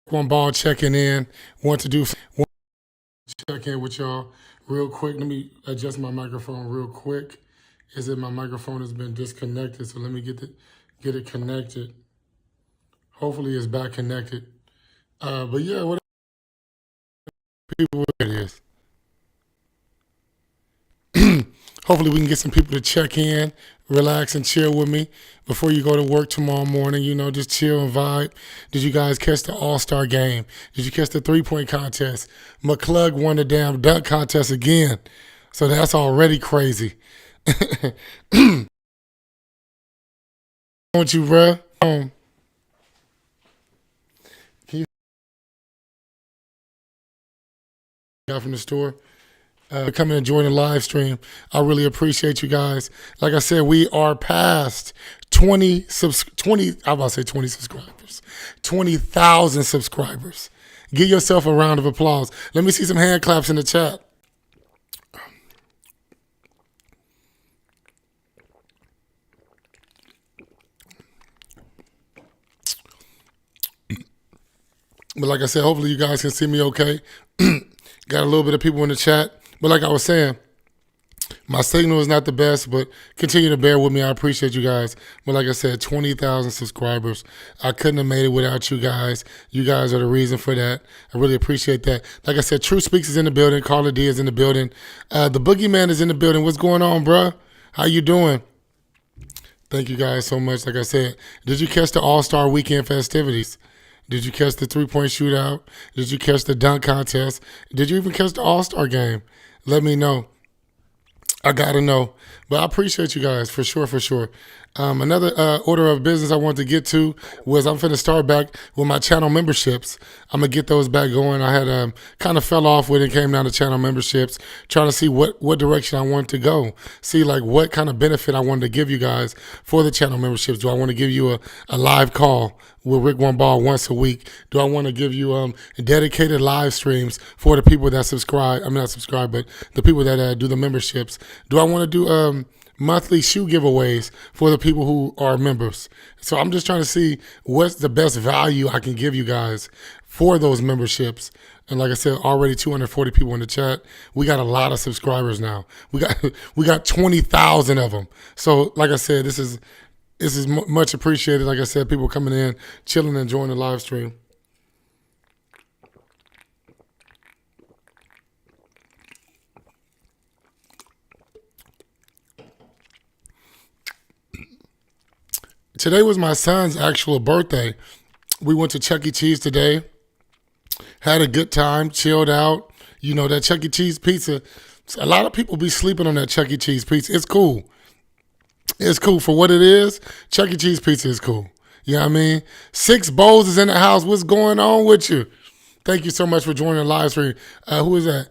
One ball checking in. Want to check in with y'all real quick. Let me adjust my microphone real quick. Is it my microphone has been disconnected? So let me get it connected. Hopefully it's back connected. But yeah, what people it is. Hopefully we can get some people to check in, relax and chill with me before you go to work tomorrow morning. You know, just chill and vibe. Did you guys catch the All-Star game? Did you catch the three-point contest? McClug won the damn dunk contest again. So that's already crazy. Don't you, bruh? Can you out from the store? Come and join the live stream. I really appreciate you guys. Like I said, we are past 20 I'm about to say 20 subscribers. 20,000 subscribers. Give yourself a round of applause. Let me see some hand claps in the chat. But like I said, hopefully you guys can see me okay. Got a little bit of people in the chat. But like I was saying, my signal is not the best, but continue to bear with me. I appreciate you guys. But like I said, 20,000 subscribers. I couldn't have made it without you guys. You guys are the reason for that. I really appreciate that. Like I said, True Speaks is in the building. Carla D is in the building. The Boogeyman is in the building. What's going on, bruh? How you doing? Thank you guys so much. Like I said, did you catch the All-Star Weekend festivities? Did you catch the three-point shootout? Did you catch the dunk contest? Did you even catch the All-Star game? Let me know. I gotta know. But I appreciate you guys for sure, for sure. Another order of business I wanted to get to was I'm finna start back with my channel memberships. I'm gonna get those back going. I had kind of fell off when it came down to channel memberships, trying to see what direction I wanted to go. See like what kind of benefit I wanted to give you guys for the channel memberships. Do I want to give you a live call with Rick One Ball once a week? Do I want to give you dedicated live streams for the people that subscribe? I'm not subscribed, but the people that do the memberships. Do I want to do monthly shoe giveaways for the people who are members? So I'm just trying to see what's the best value I can give you guys for those memberships. And like I said, already 240 people in the chat. We got a lot of subscribers now. We got 20,000 of them. So like I said, this is much appreciated. Like I said, people coming in, chilling, enjoying the live stream. Today was my son's actual birthday. We went to Chuck E. Cheese today. Had a good time, chilled out. You know, that Chuck E. Cheese pizza, a lot of people be sleeping on that Chuck E. Cheese pizza. It's cool. It's cool for what it is. Chuck E. Cheese pizza is cool. You know what I mean? 6 Bowls is in the house. What's going on with you? Thank you so much for joining the live stream. Who is that?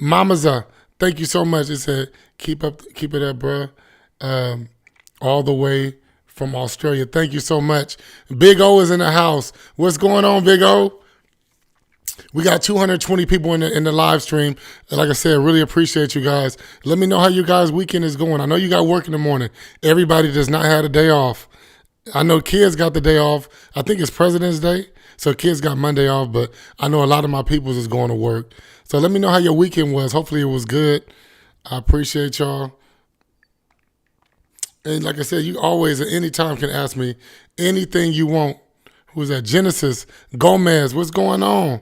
Mamaza. Thank you so much. It said, keep it up, bruh. All the way from Australia. Thank you so much. Big O is in the house. What's going on, Big O? We got 220 people in the live stream. Like I said, really appreciate you guys. Let me know how you guys' weekend is going. I know you got work in the morning. Everybody does not have a day off. I know kids got the day off. I think it's President's Day, so kids got Monday off, but I know a lot of my peoples is going to work. So let me know how your weekend was. Hopefully it was good. I appreciate y'all. And like I said, you always at any time can ask me anything you want. Who's that? Genesis Gomez. What's going on?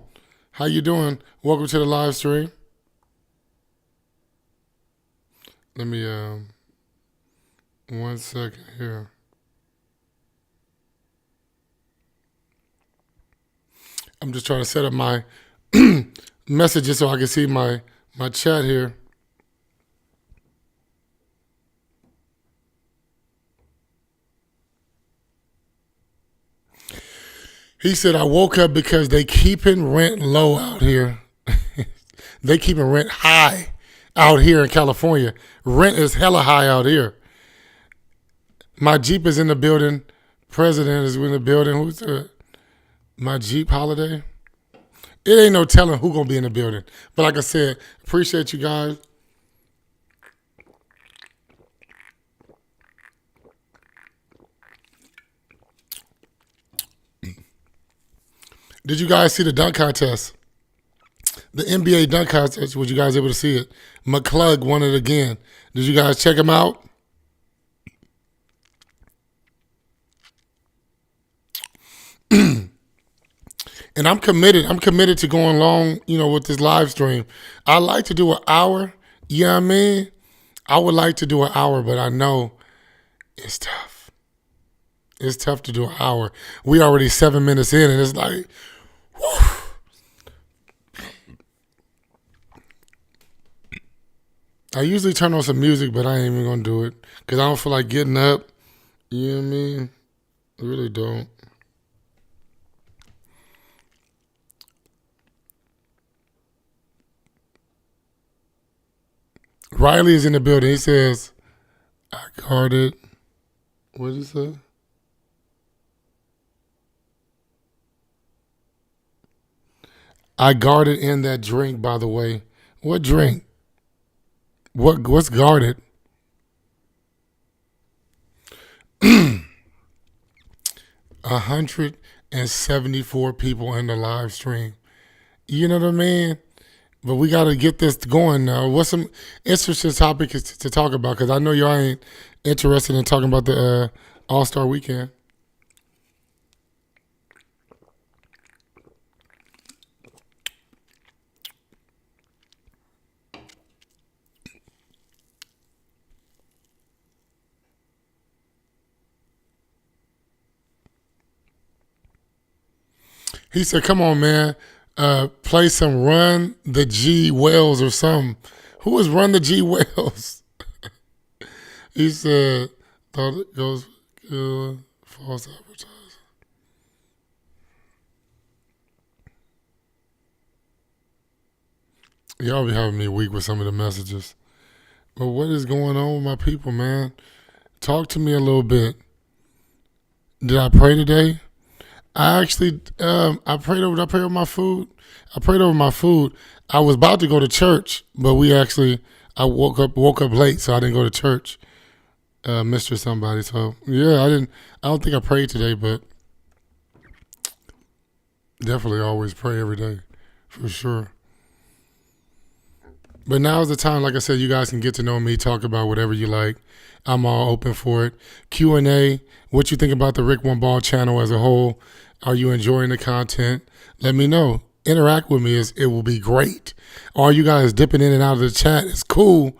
How you doing? Welcome to the live stream. Let me 1 second here. I'm just trying to set up my messages so I can see my chat here. He said, I woke up because they keeping rent low out here. They keeping rent high out here in California. Rent is hella high out here. My Jeep is in the building. President is in the building. Who's my Jeep holiday? It ain't no telling who gonna be in the building. But like I said, appreciate you guys. Did you guys see the dunk contest? The NBA dunk contest. Was you guys able to see it? McClug won it again. Did you guys check him out? And I'm committed. I'm committed to going long, with this live stream. I like to do an hour. You know what I mean? I would like to do an hour, but I know it's tough. It's tough to do an hour. We already 7 minutes in, and it's like, whew. I usually turn on some music, but I ain't even gonna do it because I don't feel like getting up. You know what I mean? I really don't. Riley is in the building. He says, I guarded. What did he say? I guarded in that drink, by the way. What drink? What's guarded? 174 people in the live stream. You know what I mean? But we got to get this going now. What's some interesting topics to talk about? Because I know y'all ain't interested in talking about the All-Star Weekend. He said, come on, man. Play some Run the G Wells or something. Who is Run the G Wells? He said, thought it goes false advertising. Y'all be having me weak with some of the messages. But what is going on with my people, man? Talk to me a little bit. Did I pray today? I actually, I prayed over my food. I prayed over my food. I was about to go to church, but I woke up late, so I didn't go to church. Mr. Somebody. So yeah, I don't think I prayed today, but definitely always pray every day, for sure. But now's the time, like I said, you guys can get to know me, talk about whatever you like. I'm all open for it. Q&A, what you think about the Rick One Ball channel as a whole. Are you enjoying the content? Let me know. Interact with me. It will be great. All you guys dipping in and out of the chat is cool.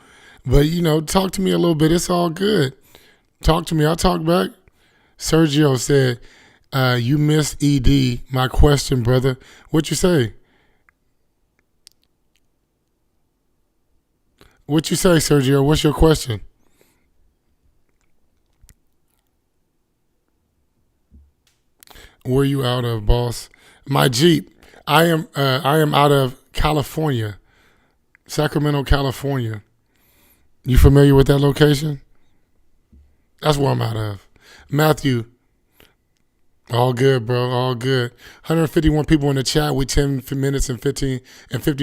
But, talk to me a little bit. It's all good. Talk to me. I'll talk back. Sergio said, you missed ED. My question, brother. What you say? What you say, Sergio? What's your question? Where you out of, boss? My Jeep. I am out of California, Sacramento, California. You familiar with that location? That's where I'm out of. Matthew. All good, bro. All good. 151 people in the chat. We 10 minutes and 50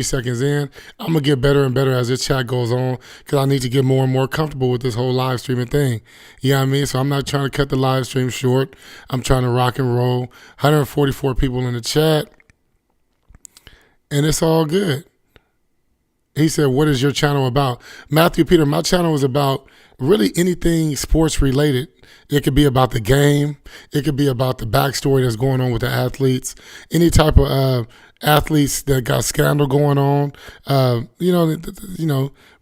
seconds in. I'm going to get better and better as this chat goes on because I need to get more and more comfortable with this whole live streaming thing. You know what I mean? So I'm not trying to cut the live stream short. I'm trying to rock and roll. 144 people in the chat. And it's all good. He said, what is your channel about? Matthew Peter, my channel is about really anything sports related. It could be about the game. It could be about the backstory that's going on with the athletes. Any type of athletes that got scandal going on,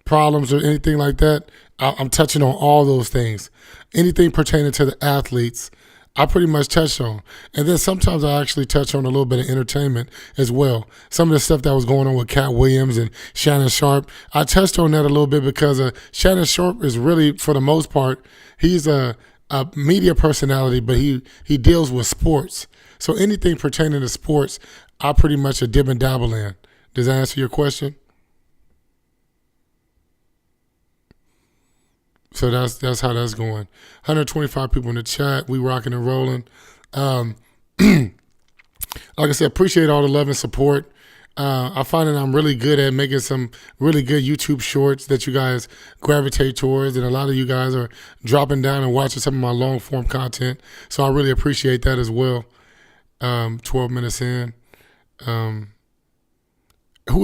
problems or anything like that. I'm touching on all those things. Anything pertaining to the athletes, I pretty much touch on. And then sometimes I actually touch on a little bit of entertainment as well. Some of the stuff that was going on with Cat Williams and Shannon Sharp, I touched on that a little bit because Shannon Sharp is really, for the most part, he's a media personality, but he deals with sports. So anything pertaining to sports, I pretty much a dib and dabble in. Does that answer your question? So that's how that's going. 125 people in the chat. We rocking and rolling. Like I said, appreciate all the love and support. I find that I'm really good at making some really good YouTube shorts that you guys gravitate towards, and a lot of you guys are dropping down and watching some of my long form content. So I really appreciate that as well. 12 minutes in. Who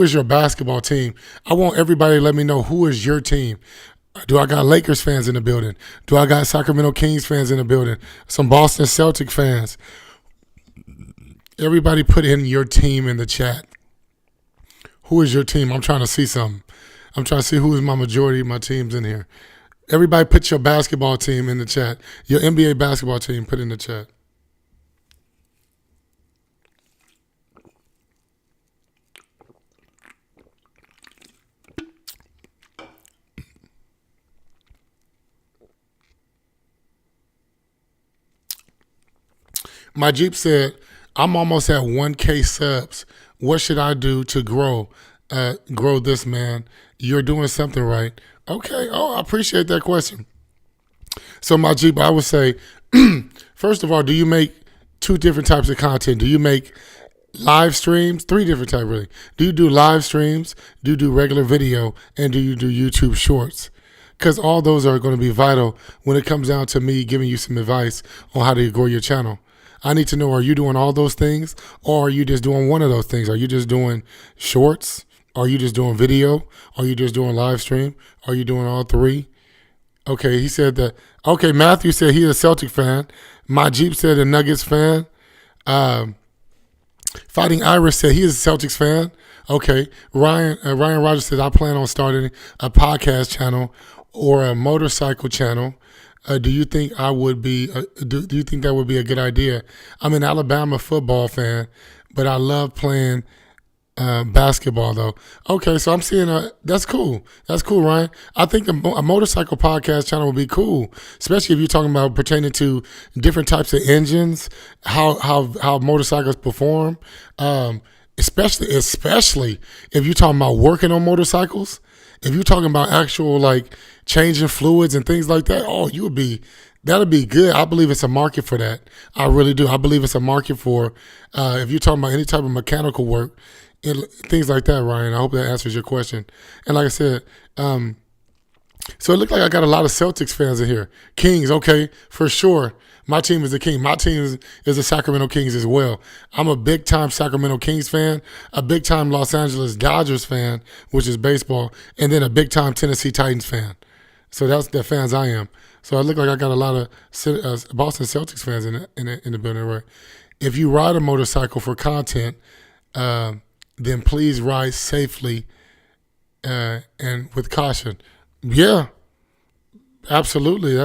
is your basketball team? I want everybody to let me know who is your team. Do I got Lakers fans in the building? Do I got Sacramento Kings fans in the building? Some Boston Celtic fans? Everybody put in your team in the chat. Who is your team? I'm trying to see something. I'm trying to see who is my majority of my teams in here. Everybody put your basketball team in the chat. Your NBA basketball team, put in the chat. My Jeep said, I'm almost at 1K subs. What should I do to grow this, man? You're doing something right. Okay. Oh, I appreciate that question. So my Jeep, I would say, first of all, do you make two different types of content? Do you make live streams? Three different types, really. Do you do live streams? Do you do regular video? And do you do YouTube shorts? Because all those are going to be vital when it comes down to me giving you some advice on how to grow your channel. I need to know, are you doing all those things, or are you just doing one of those things? Are you just doing shorts? Are you just doing video? Are you just doing live stream? Are you doing all three? Okay, he said that. Okay, Matthew said he's a Celtic fan. My Jeep said a Nuggets fan. Fighting Iris said he is a Celtics fan. Okay, Ryan Rogers said I plan on starting a podcast channel or a motorcycle channel. Do you think I would be? Do you think that would be a good idea? I'm an Alabama football fan, but I love playing basketball though. Okay, so I'm seeing that's cool. That's cool, Ryan. I think a motorcycle podcast channel would be cool, especially if you're talking about pertaining to different types of engines, how motorcycles perform. Especially if you're talking about working on motorcycles. If you're talking about actual like changing fluids and things like that, that'd be good. I believe it's a market for that. I really do. I believe it's a market for if you're talking about any type of mechanical work, things like that, Ryan. I hope that answers your question. And like I said, so it looked like I got a lot of Celtics fans in here. Kings, okay, for sure. My team is the King. My team is the Sacramento Kings as well. I'm a big-time Sacramento Kings fan, a big-time Los Angeles Dodgers fan, which is baseball, and then a big-time Tennessee Titans fan. So that's the fans I am. So I look like I got a lot of Boston Celtics fans in the building, right? If you ride a motorcycle for content, then please ride safely and with caution. Yeah, absolutely.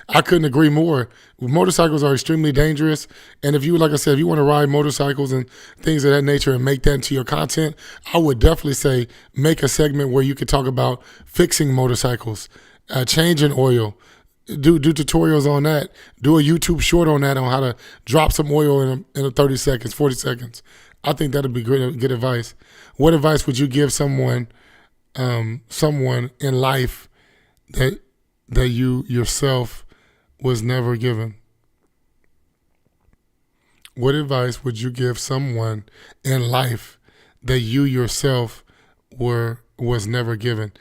I couldn't agree more. Motorcycles are extremely dangerous, and if you, like I said, if you want to ride motorcycles and things of that nature and make that into your content, I would definitely say make a segment where you could talk about fixing motorcycles, changing oil, do tutorials on that, do a YouTube short on that, on how to drop some oil in 30 seconds, 40 seconds. I think that'd be good advice. What advice would you give someone in life that you yourself was never given? What advice would you give someone in life that you yourself was never given?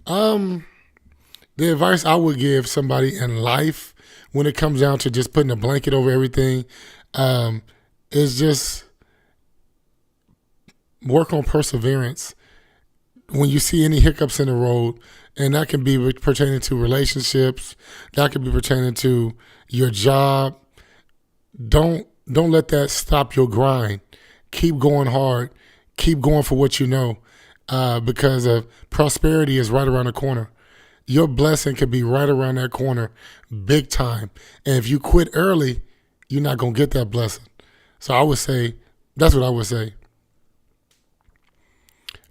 The advice I would give somebody in life when it comes down to just putting a blanket over everything is just work on perseverance. When you see any hiccups in the road, and that can be pertaining to relationships, that could be pertaining to your job, don't let that stop your grind. Keep going hard. Keep going for what you know, because prosperity is right around the corner. Your blessing could be right around that corner, big time. And if you quit early, you're not going to get that blessing. So I would say, that's what I would say.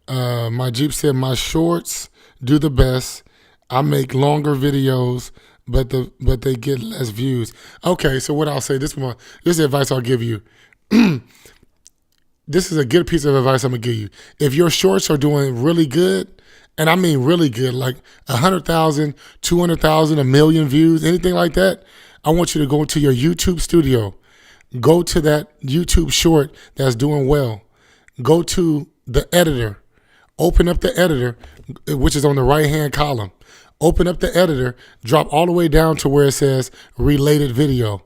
My Jeep said, my shorts do the best. I make longer videos, but they get less views. Okay, so what I'll say, this is the advice I'll give you. This is a good piece of advice I'm going to give you. If your shorts are doing really good, and I mean really good, like 100,000, 200,000, 1 million views, anything like that, I want you to go to your YouTube studio. Go to that YouTube short that's doing well. Go to the editor. Open up the editor, which is on the right-hand column. Open up the editor, drop all the way down to where it says related video.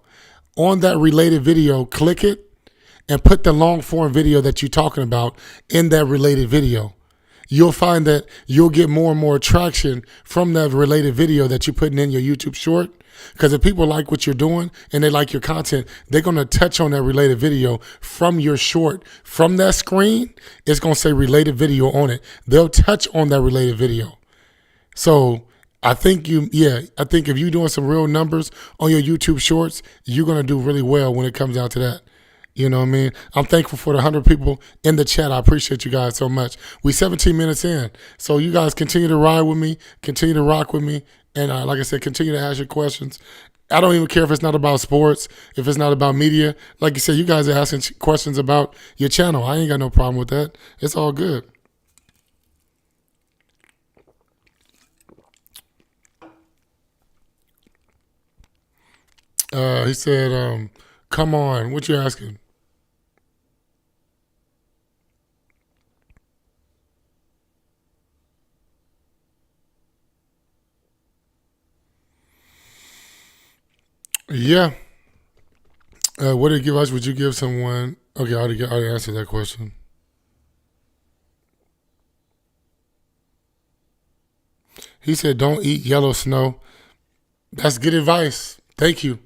On that related video, click it, and put the long form video that you're talking about in that related video. You'll find that you'll get more and more traction from that related video that you're putting in your YouTube short. Because if people like what you're doing and they like your content, they're going to touch on that related video from your short. From that screen, it's going to say related video on it. They'll touch on that related video. So I think I think if you're doing some real numbers on your YouTube shorts, you're going to do really well when it comes down to that. You know what I mean? I'm thankful for the 100 people in the chat. I appreciate you guys so much. We 17 minutes in. So you guys continue to ride with me, continue to rock with me. And like I said, continue to ask your questions. I don't even care if it's not about sports, if it's not about media. Like you said, you guys are asking questions about your channel. I ain't got no problem with that. It's all good. He said, come on. What you asking? Yeah. What did you give us? Would you give someone? Okay, I already answered that question. He said, don't eat yellow snow. That's good advice. Thank you.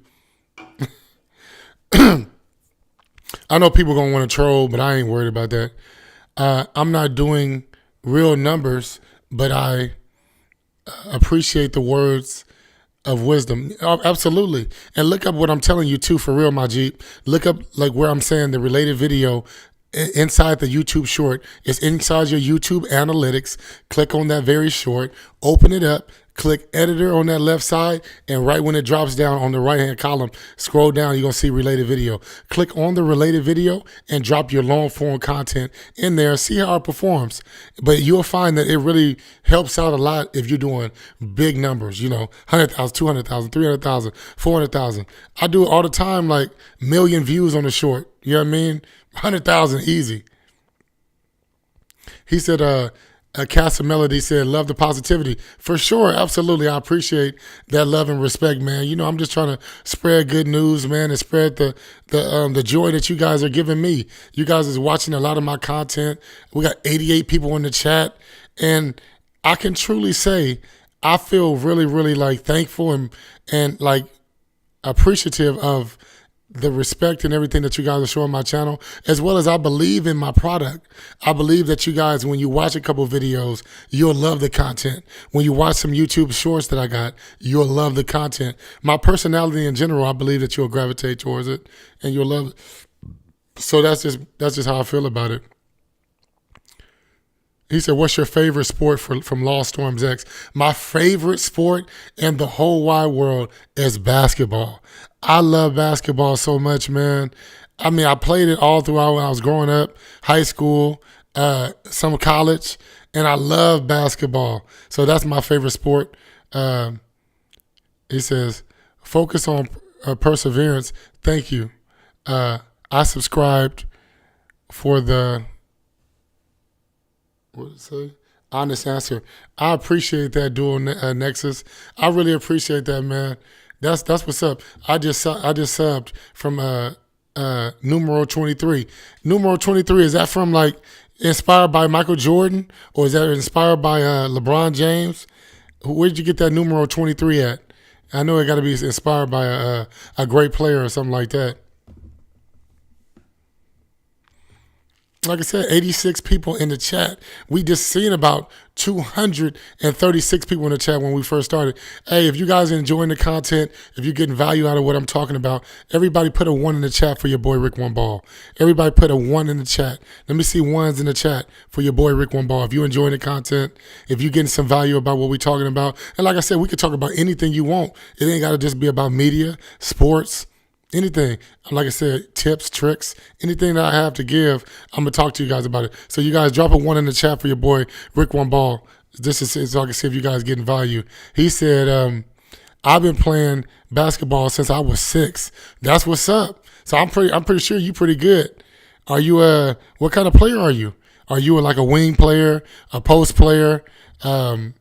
I know people going to want to troll, but I ain't worried about that. I'm not doing real numbers, but I appreciate the words of wisdom. Absolutely. And look up what I'm telling you too, for real, my Jeep. Look up like where I'm saying the related video inside the YouTube short. It's inside your YouTube analytics. Click on that very short, open it up, click editor on that left side, and right when it drops down on the right hand column, scroll down, you're going to see related video. Click on the related video and drop your long form content in there. See how it performs. But you'll find that it really helps out a lot if you're doing big numbers, 100,000, 200,000, 300,000, 400,000. I do it all the time, like million views on the short. You know what I mean? 100,000 easy. He said, Casa Melody said, love the positivity. For sure, absolutely. I appreciate that love and respect, man. I'm just trying to spread good news, man, and spread the joy that you guys are giving me. You guys is watching a lot of my content. We got 88 people in the chat, and I can truly say I feel really, really like thankful and like appreciative of the respect and everything that you guys are showing my channel, as well as I believe in my product. I believe that you guys, when you watch a couple of videos, you'll love the content. When you watch some YouTube shorts that I got, you'll love the content. My personality in general, I believe that you'll gravitate towards it and you'll love it. So that's just how I feel about it. He said, what's your favorite sport from Lost Storms X? My favorite sport in the whole wide world is basketball. I love basketball so much, man. I mean, I played it all throughout when I was growing up, high school, some college, and I love basketball. So that's my favorite sport. He says, focus on perseverance. Thank you. I subscribed for the... What did it say? Honest answer. I appreciate that, Dual Nexus. I really appreciate that, man. That's what's up. I just subbed from numero 23. Numero 23, is that from like inspired by Michael Jordan, or is that inspired by LeBron James? Where did you get that numero 23 at? I know it got to be inspired by a great player or something like that. Like I said, 86 people in the chat. We just seen about 236 people in the chat when we first started. Hey, if you guys are enjoying the content, if you're getting value out of what I'm talking about, everybody put a 1 in the chat for your boy Rick One Ball. Everybody put a 1 in the chat. Let me see ones in the chat for your boy Rick One Ball. If you're enjoying the content, if you're getting some value about what we're talking about. And like I said, we could talk about anything you want. It ain't got to just be about media, sports, anything. Like I said, tips, tricks, anything that I have to give, I'm going to talk to you guys about it. So you guys drop a 1 in the chat for your boy, Rick One Ball. This is so I can see if you guys getting value. He said, I've been playing basketball since I was 6. That's what's up. So I'm pretty sure you're pretty good. Are you what kind of player are you? Are you like a wing player, a post player? What's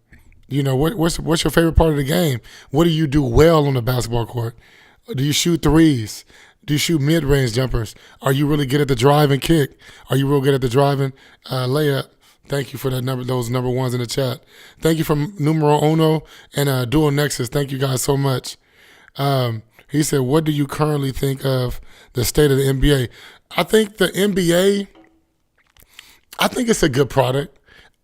your favorite part of the game? What do you do well on the basketball court? Do you shoot threes? do you shoot mid-range jumpers? Are you really good at the drive and kick? Are you real good at the driving layup? Thank you for those number ones in the chat. Thank you from Numero Uno and Dual Nexus. Thank you guys so much. He said, what do you currently think of the state of the NBA? I think the NBA, I think it's a good product.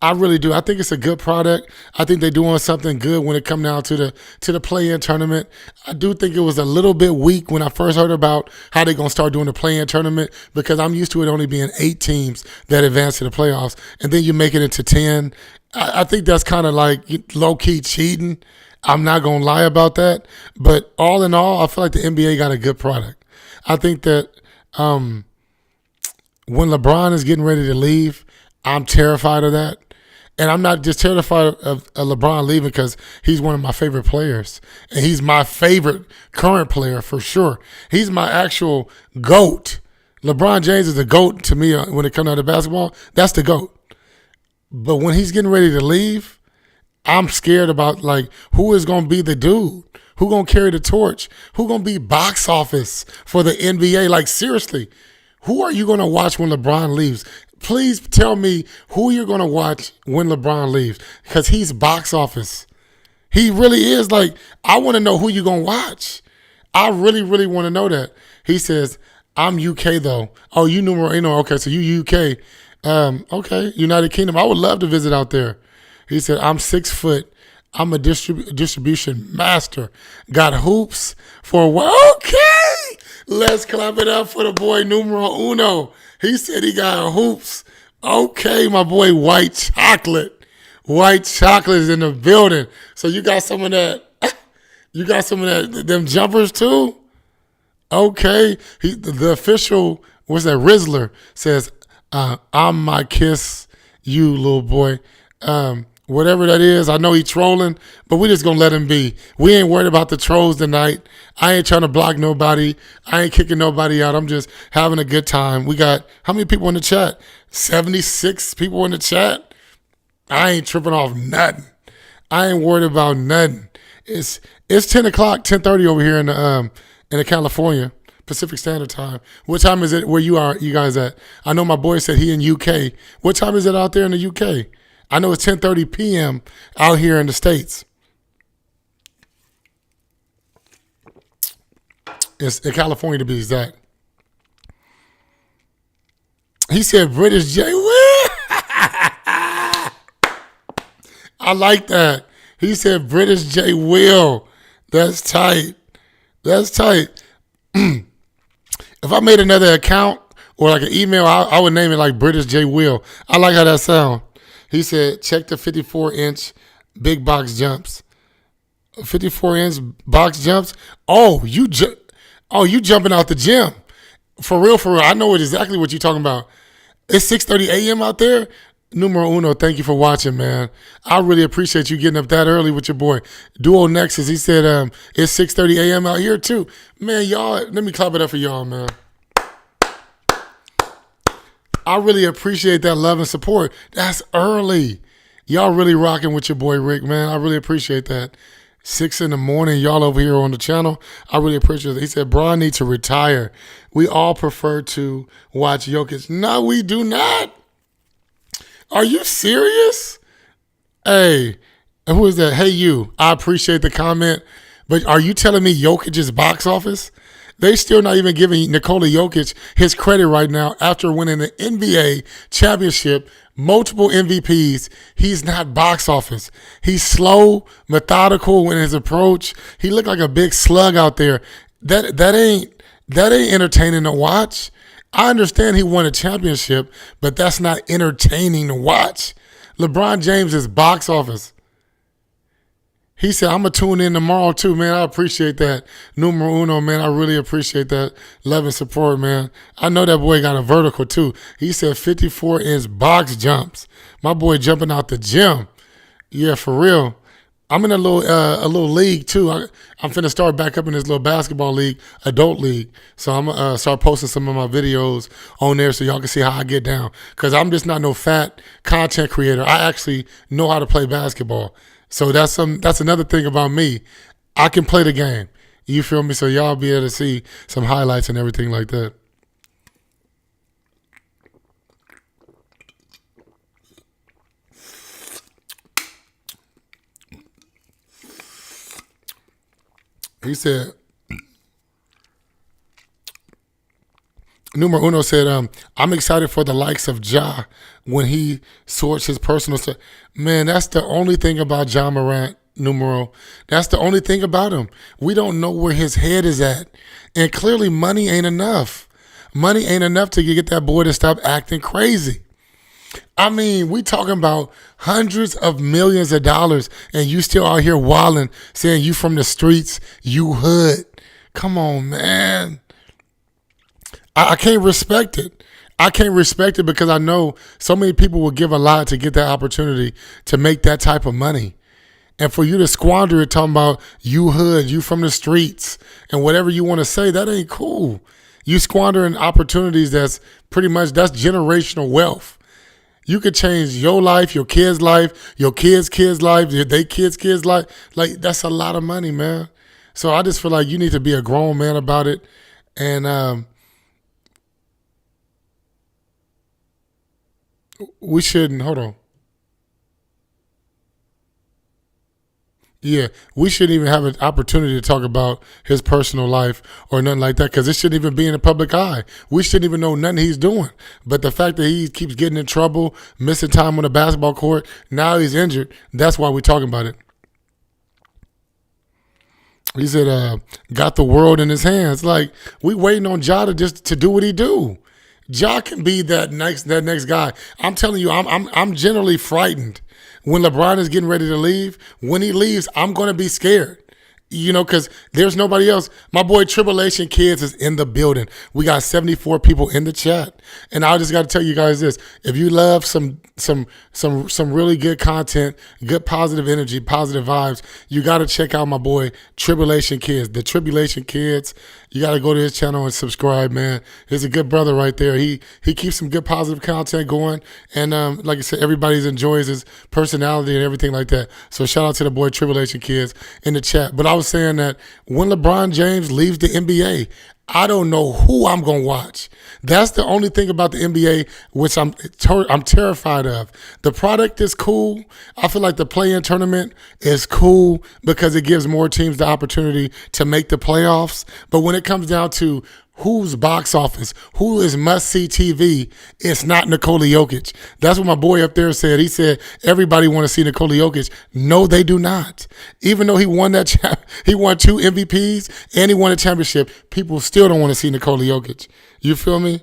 I really do. I think it's a good product. I think they're doing something good when it comes down to the play-in tournament. I do think it was a little bit weak when I first heard about how they're going to start doing the play-in tournament, because I'm used to it only being 8 teams that advance to the playoffs, and then you make it into 10. I think that's kind of like low-key cheating. I'm not going to lie about that. But all in all, I feel like the NBA got a good product. I think that when LeBron is getting ready to leave, I'm terrified of that. And I'm not just terrified of LeBron leaving because he's one of my favorite players. And he's my favorite current player for sure. He's my actual GOAT. LeBron James is the GOAT to me when it comes down to basketball. That's the GOAT. But when he's getting ready to leave, I'm scared about, like, who is going to be the dude? Who going to carry the torch? Who going to be box office for the NBA? Like, seriously, who are you going to watch when LeBron leaves? Please tell me who you're going to watch when LeBron leaves, because he's box office. He really is. Like, I want to know who you're going to watch. I really, really want to know that. He says, I'm UK, though. Oh, you know, okay, so you UK. Okay, United Kingdom. I would love to visit out there. He said, I'm 6 foot. I'm a distribution master. Got hoops for a while. Okay, let's clap it up for the boy Numero Uno. He said he got hoops. Okay, my boy White Chocolate. White Chocolate is in the building. So you got some of that. You got some of that. Them jumpers too. Okay, the official, what's that? Rizzler says, "I'm my kiss, you little boy." Whatever that is, I know he trolling, but we just gonna let him be. We ain't worried about the trolls tonight. I ain't trying to block nobody. I ain't kicking nobody out. I'm just having a good time. We got, how many people in the chat? 76 people in the chat. I ain't tripping off nothing. I ain't worried about nothing. It's 10 o'clock, 10:30 over here in the California Pacific Standard Time. What time is it where you guys at? I know my boy said he in UK. What time is it out there in the UK? I know it's 10:30 p.m. out here in the States. It's in California to be exact. He said British J. Will. I like that. He said British J. Will. That's tight. That's tight. If I made another account or like an email, I would name it like British J. Will. I like how that sounds. He said, check the 54-inch big box jumps. 54-inch box jumps? Oh, you jumping out the gym. For real, for real. I know exactly what you're talking about. It's 6:30 a.m. out there. Numero Uno, thank you for watching, man. I really appreciate you getting up that early with your boy. Duo Nexus, he said it's 6:30 a.m. out here too. Man, y'all, let me clap it up for y'all, man. I really appreciate that love and support. That's early. Y'all really rocking with your boy Rick, man. I really appreciate that. 6 in the morning, y'all over here on the channel. I really appreciate it. He said, bro, I need to retire. We all prefer to watch Jokic. No, we do not. Are you serious? Hey, who is that? Hey, you. I appreciate the comment. But are you telling me Jokic is box office? They still not even giving Nikola Jokic his credit right now after winning the NBA championship, multiple MVPs. He's not box office. He's slow, methodical in his approach. He looked like a big slug out there. That ain't entertaining to watch. I understand he won a championship, but that's not entertaining to watch. LeBron James is box office. He said, I'm going to tune in tomorrow too, man. I appreciate that. Numero Uno, man. I really appreciate that love and support, man. I know that boy got a vertical too. He said 54-inch box jumps. My boy jumping out the gym. Yeah, for real. I'm in a little league too. I'm finna start back up in this little basketball league, adult league. So I'm going to start posting some of my videos on there so y'all can see how I get down. Because I'm just not no fat content creator. I actually know how to play basketball. So that's another thing about me. I can play the game. You feel me? So y'all be able to see some highlights and everything like that. He said, Numero Uno said, I'm excited for the likes of Ja when he sorts his personal stuff. Man, that's the only thing about Ja Morant, Numero. That's the only thing about him. We don't know where his head is at. And clearly money ain't enough. Money ain't enough to get that boy to stop acting crazy. I mean, we talking about hundreds of millions of dollars, and you still out here wilding, saying you from the streets, you hood. Come on, man. I can't respect it. I can't respect it because I know so many people will give a lot to get that opportunity to make that type of money. And for you to squander it talking about you hood, you from the streets, and whatever you want to say, that ain't cool. You squandering opportunities that's generational wealth. You could change your life, your kids' life, your kids' life, their kids' life. Like, that's a lot of money, man. So I just feel like you need to be a grown man about it. And we shouldn't, hold on. Yeah, we shouldn't even have an opportunity to talk about his personal life or nothing like that because it shouldn't even be in the public eye. We shouldn't even know nothing he's doing. But the fact that he keeps getting in trouble, missing time on the basketball court, now he's injured, that's why we're talking about it. He said, got the world in his hands. Like, we waiting on Ja to do what he do. Ja can be that next guy. I'm telling you, I'm generally frightened when LeBron is getting ready to leave. When he leaves, I'm going to be scared. Because there's nobody else. My boy Tribulation Kids is in the building. We got 74 people in the chat, and I just got to tell you guys this: if you love some really good content, good positive energy, positive vibes, you got to check out my boy Tribulation Kids. The Tribulation Kids. You got to go to his channel and subscribe, man. He's a good brother right there. He keeps some good positive content going, and like I said, everybody enjoys his personality and everything like that. So shout out to the boy Tribulation Kids in the chat. But I was saying that when LeBron James leaves the NBA, I don't know who I'm going to watch. That's the only thing about the NBA which I'm terrified of. The product is cool. I feel like the play-in tournament is cool because it gives more teams the opportunity to make the playoffs. But when it comes down to who's box office, who is must-see TV, it's not Nikola Jokic. That's what my boy up there said. He said everybody want to see Nikola Jokic. No, they do not. Even though he won he won 2 MVPs and he won a championship, people still don't want to see Nikola Jokic. You feel me?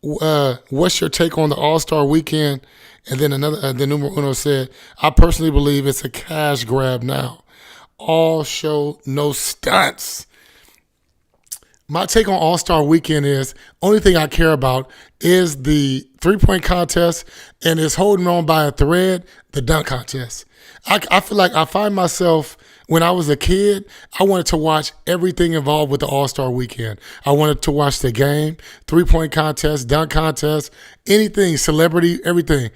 What's your take on the All-Star Weekend? And then the numero uno said, I personally believe it's a cash grab now. All show, no stunts. My take on All-Star Weekend is only thing I care about is the three-point contest and is holding on by a thread, the dunk contest. I feel like I find myself, when I was a kid, I wanted to watch everything involved with the All-Star Weekend. I wanted to watch the game, three-point contest, dunk contest, anything, celebrity, everything.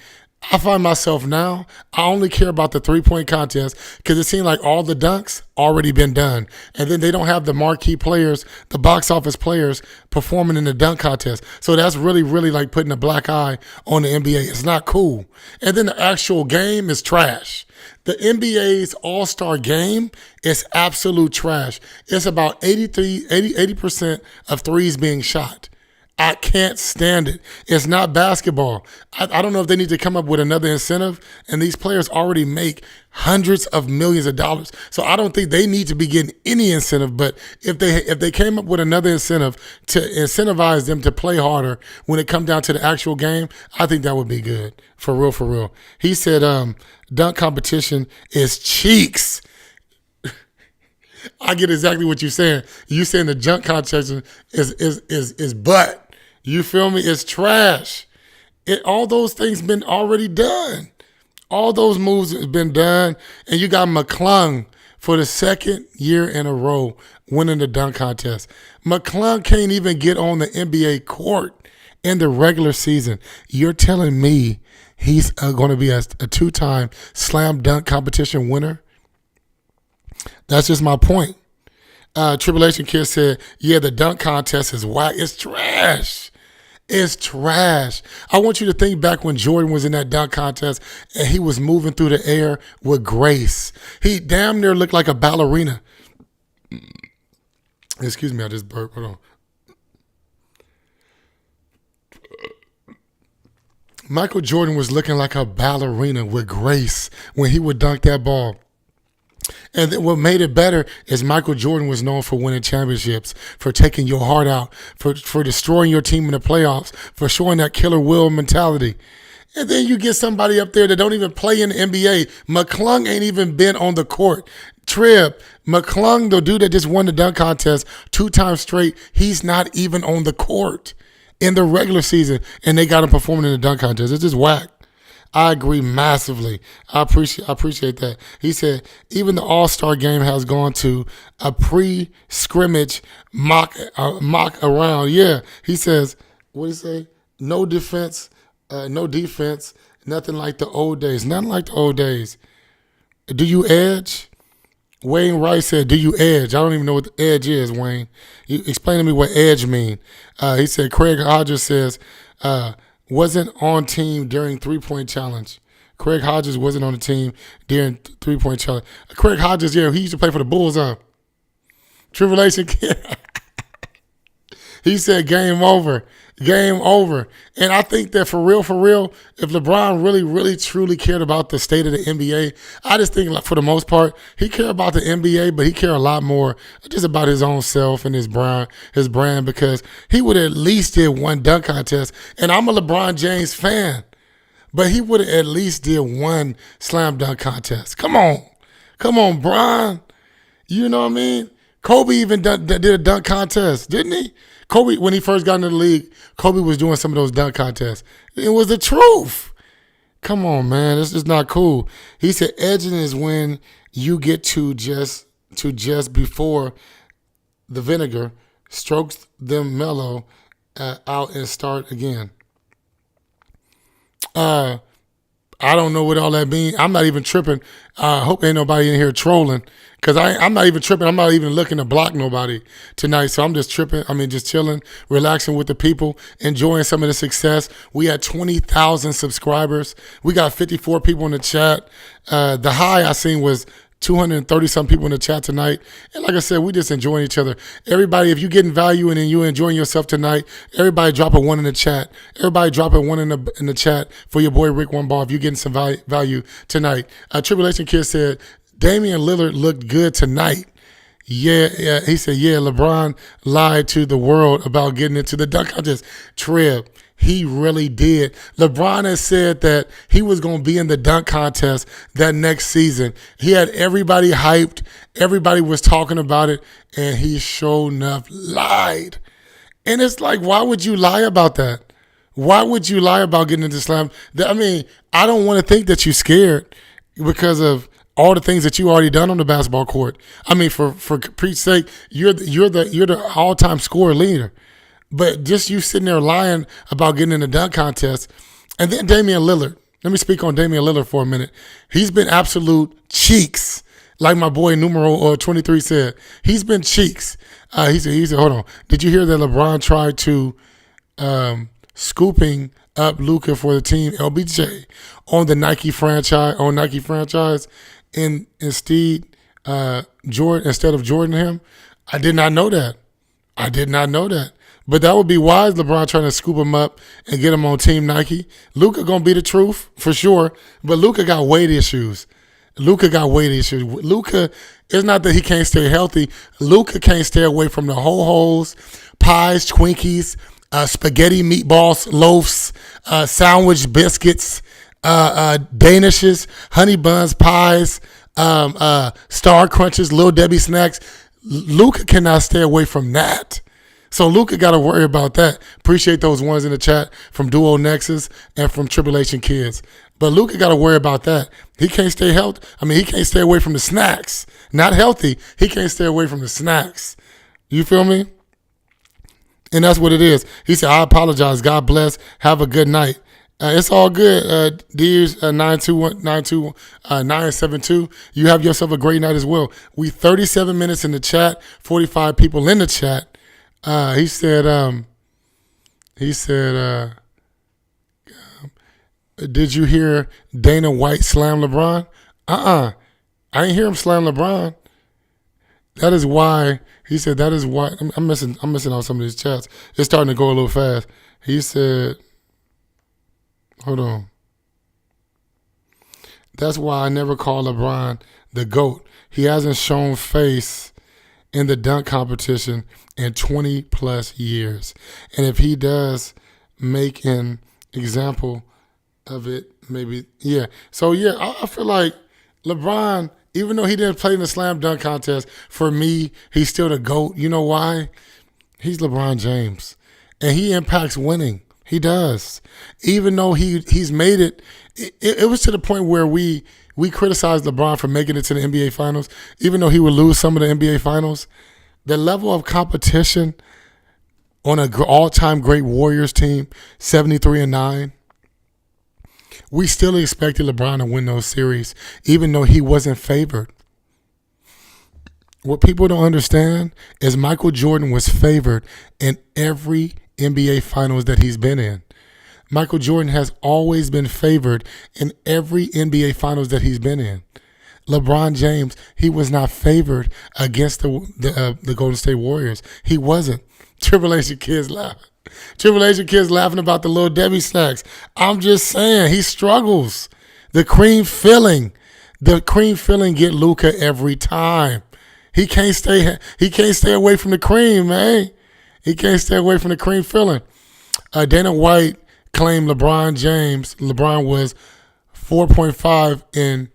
I find myself now, I only care about the three-point contest because it seems like all the dunks already been done. And then they don't have the marquee players, the box office players performing in the dunk contest. So that's really, really like putting a black eye on the NBA. It's not cool. And then the actual game is trash. The NBA's All-Star game is absolute trash. It's about 80% of threes being shot. I can't stand it. It's not basketball. I don't know if they need to come up with another incentive, and these players already make hundreds of millions of dollars. So I don't think they need to be getting any incentive, but if they came up with another incentive to incentivize them to play harder when it comes down to the actual game, I think that would be good. For real, for real. He said dunk competition is cheeks. I get exactly what you're saying. You saying the dunk competition is butt. You feel me? It's trash. All those things been already done. All those moves have been done. And you got McClung for the second year in a row winning the dunk contest. McClung can't even get on the NBA court in the regular season. You're telling me he's going to be a two-time slam dunk competition winner? That's just my point. Tribulation Kid said, yeah, the dunk contest is whack. It's trash. It's trash. I want you to think back when Jordan was in that dunk contest and he was moving through the air with grace. He damn near looked like a ballerina. Excuse me, I just burped. Hold on. Michael Jordan was looking like a ballerina with grace when he would dunk that ball. And then what made it better is Michael Jordan was known for winning championships, for taking your heart out, for destroying your team in the playoffs, for showing that killer will mentality. And then you get somebody up there that don't even play in the NBA. McClung ain't even been on the court. Trib, McClung, the dude that just won the dunk contest 2 times straight, he's not even on the court in the regular season, and they got him performing in the dunk contest. It's just whack. I agree massively. I appreciate that. He said, even the All-Star game has gone to a pre-scrimmage mock around. Yeah, he says, what did he say? No defense, nothing like the old days. Nothing like the old days. Do you edge? Wayne Rice said, do you edge? I don't even know what the edge is, Wayne. You explain to me what edge mean. He said, Craig Hodges says, wasn't on team during 3-point challenge. Craig Hodges wasn't on the team during 3-point challenge. Craig Hodges, yeah, he used to play for the Bulls, huh? Tribulation Kid. He said, game over. Game over. And I think that for real, if LeBron really, truly cared about the state of the NBA, I just think for the most part, he cared about the NBA, but he cared a lot more just about his own self and his brand, because he would at least did one dunk contest. And I'm a LeBron James fan, but he would have at least did one slam dunk contest. Come on, Bron. You know what I mean? Kobe even did a dunk contest, didn't he? Kobe, when he first got into the league, Kobe was doing some of those dunk contests. It was the truth. Come on, man. This is not cool. He said edging is when you get to just before the vinegar, strokes them mellow out and start again. I don't know what all that means. I'm not even tripping. I hope ain't nobody in here trolling, because I'm not even tripping. I'm not even looking to block nobody tonight. So I'm just tripping. Just chilling, relaxing with the people, enjoying some of the success. We had 20,000 subscribers. We got 54 people in the chat. The high I seen was 230-some people in the chat tonight. And like I said, we just enjoying each other. Everybody, if you're getting value and you're enjoying yourself tonight, everybody drop a 1 in the chat. Everybody drop a 1 in the chat for your boy Rick One Ball if you're getting some value tonight. Tribulation Kid said, Damian Lillard looked good tonight. Yeah, he said, yeah, LeBron lied to the world about getting into the dunk contest. Trib, he really did. LeBron has said that he was going to be in the dunk contest that next season. He had everybody hyped. Everybody was talking about it, and he sure enough lied. And it's like, why would you lie about that? Why would you lie about getting into slam? I don't want to think that you're scared because of all the things that you already done on the basketball court. For Pete's sake, you're the all-time scorer leader. But just you sitting there lying about getting in the dunk contest. And then Damian Lillard. Let me speak on Damian Lillard for a minute. He's been absolute cheeks, like my boy numero 23 said. He's been cheeks. He said, hold on. Did you hear that LeBron tried to scooping up Luka for the team LBJ on the Nike franchise, instead of Jordan him? I did not know that. But that would be wise, LeBron trying to scoop him up and get him on Team Nike. Luka going to be the truth for sure, but Luka got weight issues. Luka, it's not that he can't stay healthy. Luka can't stay away from the ho-hos, pies, Twinkies, spaghetti meatballs, loaves, sandwich biscuits, Danishes, honey buns, pies, Star Crunches, Little Debbie snacks. Luka cannot stay away from that. So Luka got to worry about that. Appreciate those ones in the chat from Duo Nexus and from Tribulation Kids. But Luka got to worry about that. He can't stay healthy. He can't stay away from the snacks. Not healthy. He can't stay away from the snacks. You feel me? And that's what it is. He said, I apologize. God bless. Have a good night. It's all good. Deers 972. You have yourself a great night as well. We 37 minutes in the chat, 45 people in the chat. He said, did you hear Dana White slam LeBron? I ain't hear him slam LeBron. That is why he said. That is why I'm missing out some of these chats. It's starting to go a little fast. He said, hold on. That's why I never call LeBron the GOAT. He hasn't shown face in the dunk competition in 20 plus years. And if he does make an example of it, maybe, yeah. So, yeah, I feel like LeBron, even though he didn't play in the slam dunk contest, for me, he's still the GOAT. You know why? He's LeBron James. And he impacts winning. He does. Even though he's made it, it was to the point where we criticized LeBron for making it to the NBA Finals. Even though he would lose some of the NBA Finals, the level of competition on an all-time great Warriors team, 73-9, we still expected LeBron to win those series, even though he wasn't favored. What people don't understand is Michael Jordan was favored in every NBA Finals that he's been in. Michael Jordan has always been favored in every NBA Finals that he's been in. LeBron James, he was not favored against the Golden State Warriors. He wasn't. Triple H kids laughing. Triple H kids laughing about the little Debbie snacks. I'm just saying, he struggles. The cream filling get Luka every time. He can't stay away from the cream, man. He can't stay away from the cream filling. Dana White claimed LeBron was 4.5 in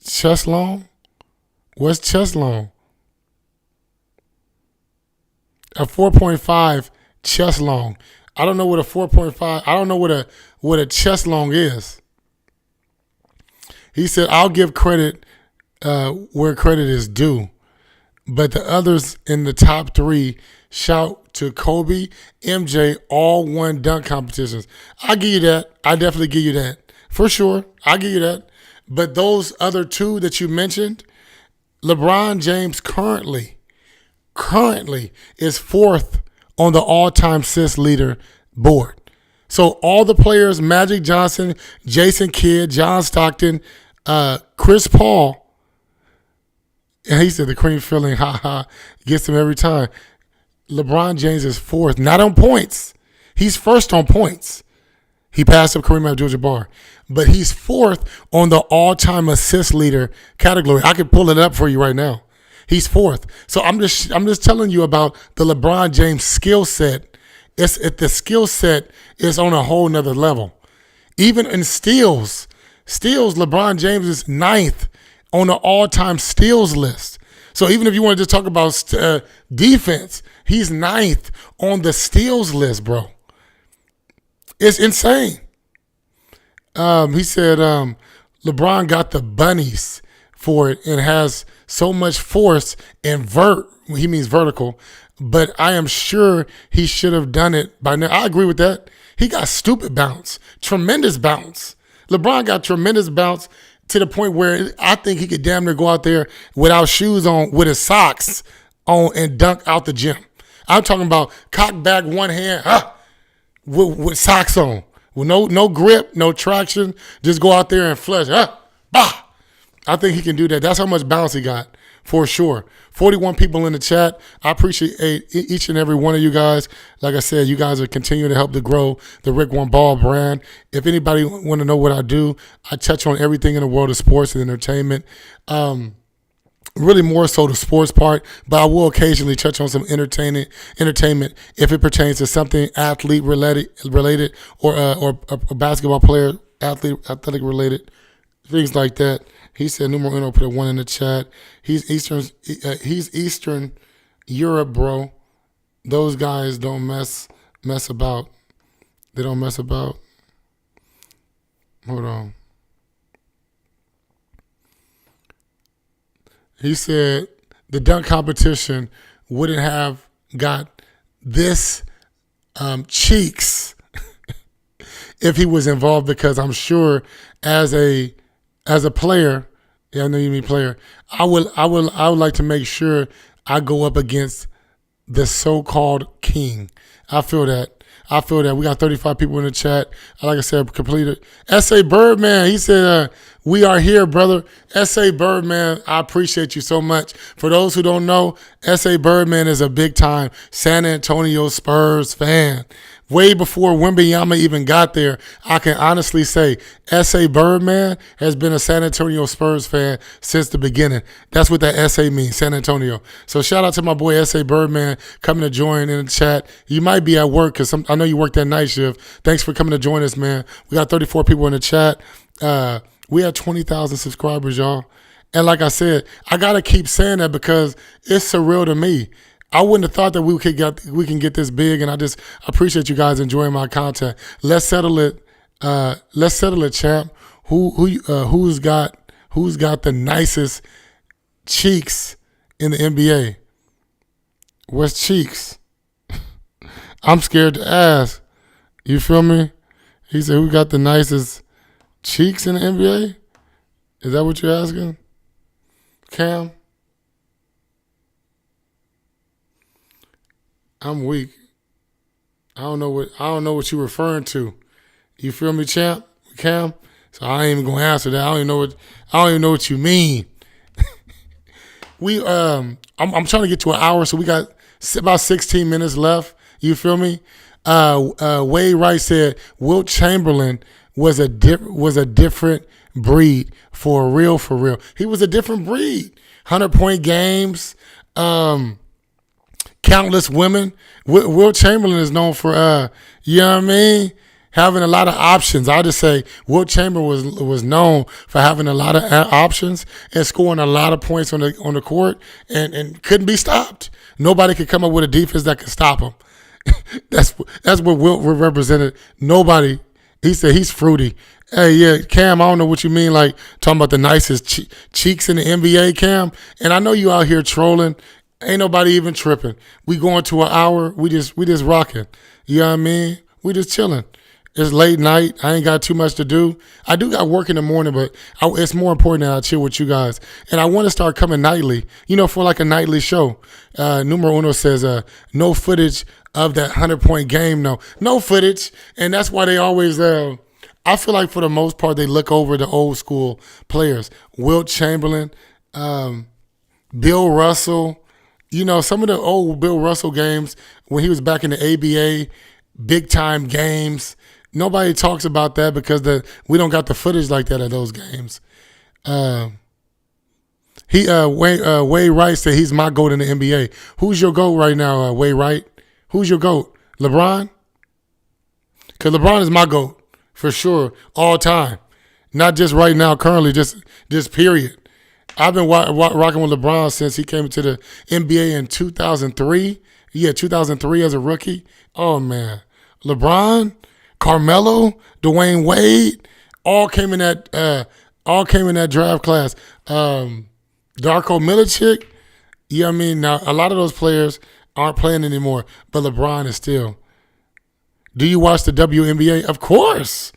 chest long? What's chest long? A 4.5 chest long. I don't know what a 4.5, I don't know what a chest long is. He said, I'll give credit where credit is due. But the others in the top three, shout to Kobe, MJ, all won dunk competitions. I give you that. I definitely give you that. For sure. I give you that. But those other two that you mentioned, LeBron James currently is fourth on the all-time assist leader board. So all the players, Magic Johnson, Jason Kidd, John Stockton, Chris Paul, and he said the cream filling, gets him every time. LeBron James is fourth, not on points. He's first on points. He passed up Kareem Abdul-Jabbar. But he's fourth on the all-time assist leader category. I can pull it up for you right now. He's fourth. So I'm just telling you about the LeBron James skill set. The skill set is on a whole nother level. Even in steals, LeBron James is ninth on the all-time steals list. So even if you want to just talk about defense, he's ninth on the steals list, bro. It's insane. He said LeBron got the bunnies for it and has so much force and he means vertical, but I am sure he should have done it by now. I agree with that. He got stupid bounce, tremendous bounce. LeBron got tremendous bounce to the point where I think he could damn near go out there without shoes on, with his socks on, and dunk out the gym. I'm talking about cock back one hand, with socks on. With no grip, no traction, just go out there and flush. Bah! I think he can do that. That's how much bounce he got, for sure. 41 people in the chat. I appreciate each and every one of you guys. Like I said, you guys are continuing to help to grow the Rick One Ball brand. If anybody want to know what I do, I touch on everything in the world of sports and entertainment. Really more so the sports part, but I will occasionally touch on some entertainment if it pertains to something athlete related or a basketball player athletic related, things like that. He said numero uno, put a 1 in the chat. He's Eastern Europe, bro. Those guys don't mess about. They don't mess about. Hold on. He said the dunk competition wouldn't have got this cheeks if he was involved, because I'm sure as a player, yeah, I know you mean player, I would like to make sure I go up against the so-called king. I feel that. We got 35 people in the chat. Like I said, completed. S.A. Birdman, he said, we are here, brother. S.A. Birdman, I appreciate you so much. For those who don't know, S.A. Birdman is a big-time San Antonio Spurs fan. Way before Wembanyama even got there, I can honestly say S.A. Birdman has been a San Antonio Spurs fan since the beginning. That's what that S.A. means, San Antonio. So shout out to my boy S.A. Birdman coming to join in the chat. You might be at work because I know you work that night shift. Thanks for coming to join us, man. We got 34 people in the chat. We have 20,000 subscribers, y'all. And like I said, I got to keep saying that because it's surreal to me. I wouldn't have thought that we can get this big, and I just appreciate you guys enjoying my content. Let's settle it. Champ. Who's got the nicest cheeks in the NBA? What's cheeks? I'm scared to ask. You feel me? He said, who got the nicest cheeks in the NBA? Is that what you're asking, Cam? I'm weak. I don't know what you're referring to. You feel me, champ? Cam? So I ain't even gonna answer that. I don't even know what you mean. I'm trying to get to an hour, so we got about 16 minutes left. You feel me? Wade Wright said Wilt Chamberlain was a different breed for real. He was a different breed. 100-point games. Countless women. Wilt Chamberlain is known for, you know what I mean, having a lot of options. I'll just say Wilt Chamberlain was known for having a lot of options and scoring a lot of points on the court and couldn't be stopped. Nobody could come up with a defense that could stop him. That's what Wilt represented. Nobody. He said he's fruity. Hey, yeah, Cam, I don't know what you mean, like talking about the nicest cheeks in the NBA, Cam. And I know you out here trolling. Ain't nobody even tripping. We going to an hour. We just rocking. You know what I mean? We just chilling. It's late night. I ain't got too much to do. I do got work in the morning, but it's more important that I chill with you guys. And I want to start coming nightly, for like a nightly show. Numero Uno says, no footage of that 100-point game. No footage. And that's why they always, I feel like for the most part, they look over the old school players. Wilt Chamberlain, Bill Russell. Some of the old Bill Russell games when he was back in the ABA, big time games. Nobody talks about that because we don't got the footage like that of those games. Wade Wright said he's my GOAT in the NBA. Who's your GOAT right now, Wade Wright? Who's your GOAT? LeBron? Because LeBron is my GOAT for sure, all time. Not just right now, currently, just period. I've been rocking with LeBron since he came into the NBA in 2003. Yeah, 2003 as a rookie. Oh, man. LeBron, Carmelo, Dwayne Wade, all came in that draft class. Darko Milicic, you know what I mean? Now, a lot of those players aren't playing anymore, but LeBron is still. Do you watch the WNBA? Of course.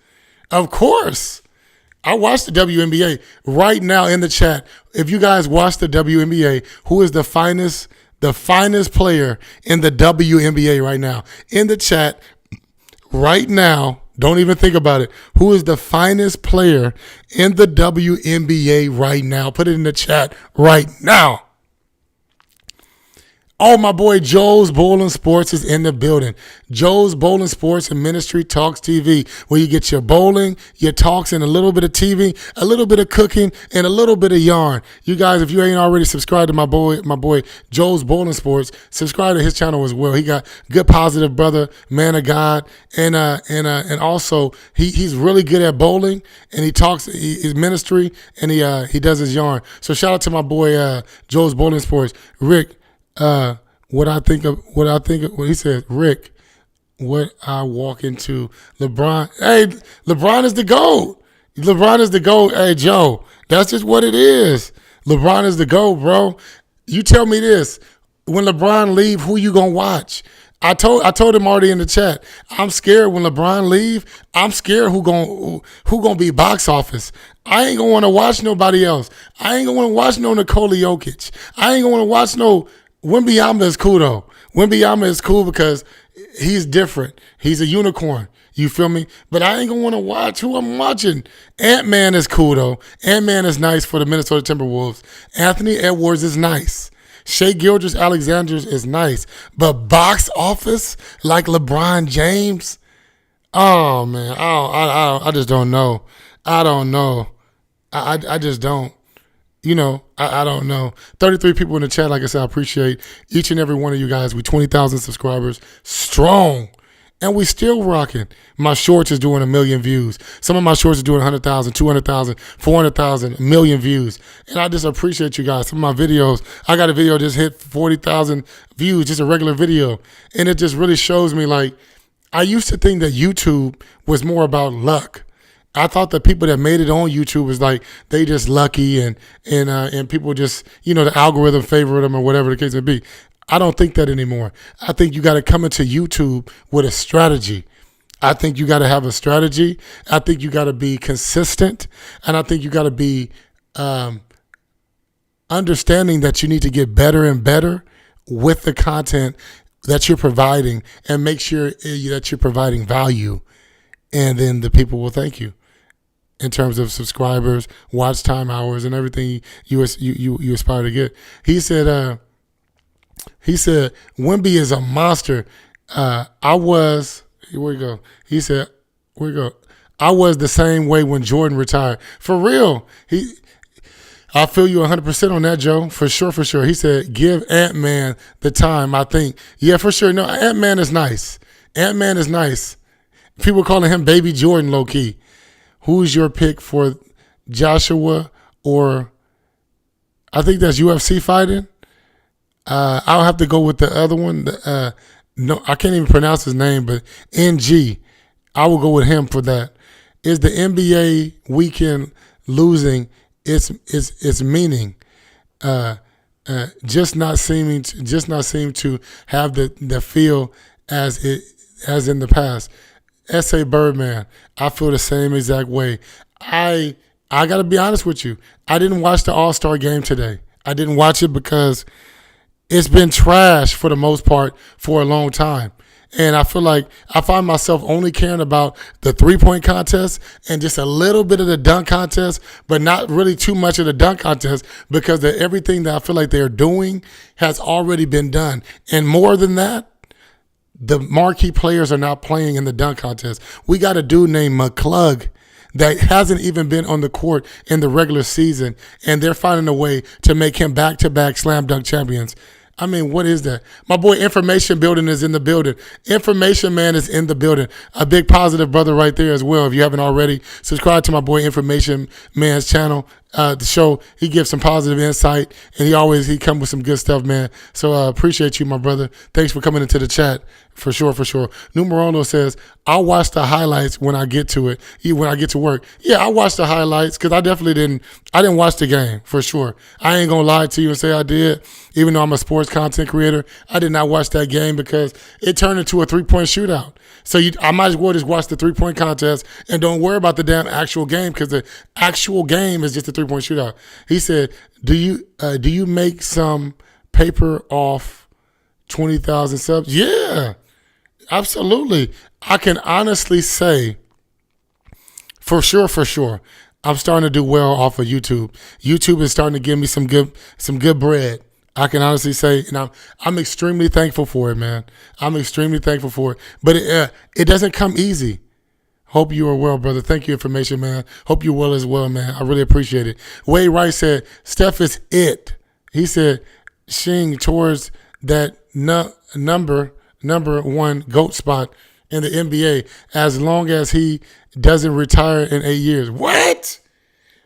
I watch the WNBA right now in the chat. If you guys watch the WNBA, who is the finest player in the WNBA right now? In the chat right now, don't even think about it. Who is the finest player in the WNBA right now? Put it in the chat right now. Oh, my boy Joe's Bowling Sports is in the building. Joe's Bowling Sports and Ministry Talks TV, where you get your bowling, your talks, and a little bit of TV, a little bit of cooking, and a little bit of yarn. You guys, if you ain't already subscribed to my boy Joe's Bowling Sports, subscribe to his channel as well. He got good, positive brother, man of God, and also he's really good at bowling, and he talks his ministry, and he does his yarn. So shout out to my boy Joe's Bowling Sports, Rick. What he said, Rick, what I walk into LeBron. Hey, LeBron is the GOAT. Hey, Joe, that's just what it is. LeBron is the GOAT, bro. You tell me this. When LeBron leave, who you going to watch? I told him already in the chat. I'm scared when LeBron leave. I'm scared who gonna be box office. I ain't gonna want to watch nobody else. I ain't gonna want to watch no Nikola Jokic. I ain't gonna want to watch no Wembanyama is cool though. Wembanyama is cool because he's different. He's a unicorn. You feel me? But I ain't gonna want to watch who I'm watching. Ant-Man is cool though. Ant-Man is nice for the Minnesota Timberwolves. Anthony Edwards is nice. Shai Gilgeous-Alexander is nice. But box office like LeBron James, oh man, I just don't know. I don't know. I just don't. I don't know. 33 people in the chat. Like I said, I appreciate each and every one of you guys. We 20,000 subscribers strong. And we still rocking. My shorts is doing 1 million views. Some of my shorts are doing 100,000, 200,000, 400,000, 1 million views. And I just appreciate you guys. Some of my videos, I got a video just hit 40,000 views, just a regular video. And it just really shows me like, I used to think that YouTube was more about luck. I thought that people that made it on YouTube was like they just lucky and people just, the algorithm favor them or whatever the case may be. I don't think that anymore. I think you got to come into YouTube with a strategy. I think you got to have a strategy. I think you got to be consistent. And I think you got to be understanding that you need to get better and better with the content that you're providing and make sure that you're providing value. And then the people will thank you in terms of subscribers, watch time hours, and everything you aspire to get. He said, Wemby is a monster. Here we go. He said, here we go. I was the same way when Jordan retired. For real. I feel you 100% on that, Joe. For sure. He said, give Ant-Man the time, I think. Yeah, for sure. No, Ant-Man is nice. Ant-Man is nice. People calling him Baby Jordan low-key. Who's your pick for Joshua or I think that's UFC fighting? I'll have to go with the other one. No, I can't even pronounce his name, but NG. I will go with him for that. Is the NBA weekend losing its meaning? Just not seem to have the feel as in the past. S.A. Birdman, I feel the same exact way. I got to be honest with you. I didn't watch the All-Star game today. I didn't watch it because it's been trash for the most part for a long time. And I feel like I find myself only caring about the three-point contest and just a little bit of the dunk contest, but not really too much of the dunk contest because everything that I feel like they're doing has already been done. And more than that, the marquee players are not playing in the dunk contest. We got a dude named McClug that hasn't even been on the court in the regular season, and they're finding a way to make him back-to-back slam dunk champions. I mean, what is that? My boy Information Building is in the building. Information Man is in the building. A big positive brother right there as well. If you haven't already, subscribe to my boy Information Man's channel. The show, he gives some positive insight, and he come with some good stuff, man. So I appreciate you, my brother. Thanks for coming into the chat. For sure. Numerolo says, I'll watch the highlights when I get to it, when I get to work. Yeah, I watched the highlights because I didn't watch the game, for sure. I ain't going to lie to you and say I did. Even though I'm a sports content creator, I did not watch that game because it turned into a three-point shootout. So I might as well just watch the three-point contest and don't worry about the damn actual game because the actual game is just a three-point shootout. He said, do you make some paper off 20,000 subs? Yeah, absolutely. I can honestly say for sure, I'm starting to do well off of YouTube. YouTube is starting to give me some good bread. I can honestly say, and I'm extremely thankful for it, man. I'm extremely thankful for it. But it doesn't come easy. Hope you are well, brother. Thank you, Information Man. Hope you're well as well, man. I really appreciate it. Wade Wright said, Steph is it. He said, Shing towards that number one GOAT spot in the NBA as long as he doesn't retire in 8 years. What?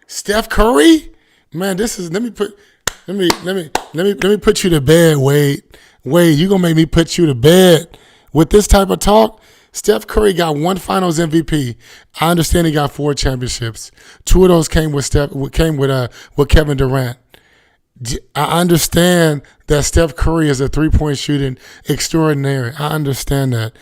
Steph Curry? Man, let me put you to bed, Wade. Wade, you gonna make me put you to bed with this type of talk? Steph Curry got one Finals MVP. I understand he got 4 championships. 2 of those came with Kevin Durant. I understand that Steph Curry is a 3-point shooting extraordinary. I understand that.